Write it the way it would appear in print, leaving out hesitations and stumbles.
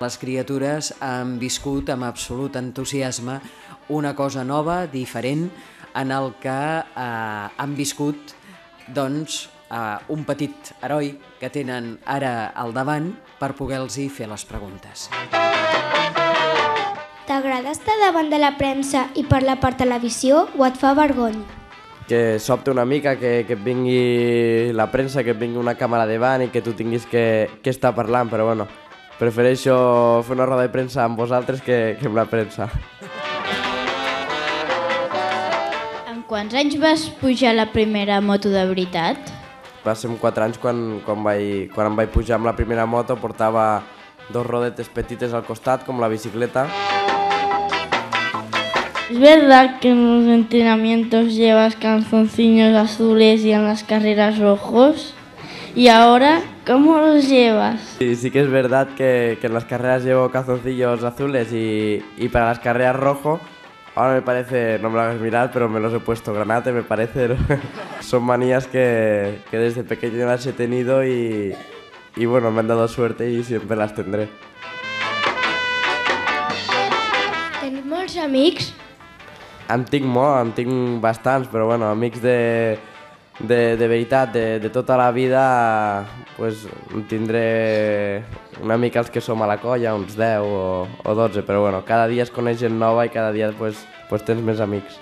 Les criatures han viscut amb absolut entusiasme una cosa nova, diferent, en el que han viscut un petit heroi que tenen ara al davant per poder-los fer les preguntes. T'agrada estar davant de la premsa i parlar per televisió o et fa vergonya? Que sobte una mica que et vingui la premsa, que et vingui una càmera davant i que tu tinguis que estar parlant, però bueno, prefereixo fer una roda de premsa amb vosaltres que amb la premsa. Amb quants anys vas pujar la primera moto de veritat? Va ser amb 4 anys quan em vaig pujar amb la primera moto, portava 2 rodetes petites al costat, com la bicicleta. ¿Es verdad que en los entrenamientos llevas calzoncillos azules y en las carreras rojos? ¿Y ahora cómo los llevas? Sí que es verdad que en las carreras llevo calzoncillos azules y para las carreras rojo. Ahora me parece, no me lo hagas mirar, pero me los he puesto granate, me parece. Son manías que desde pequeño las he tenido y bueno, me han dado suerte y siempre las tendré. Tens molts amics? En tinc bastants, però bueno, amics de veritat, de tota la vida, pues, tindré una mica els que som a la colla, uns 10 o 12, però bueno, cada dia es coneix gent nova i cada dia pues, tens més amics.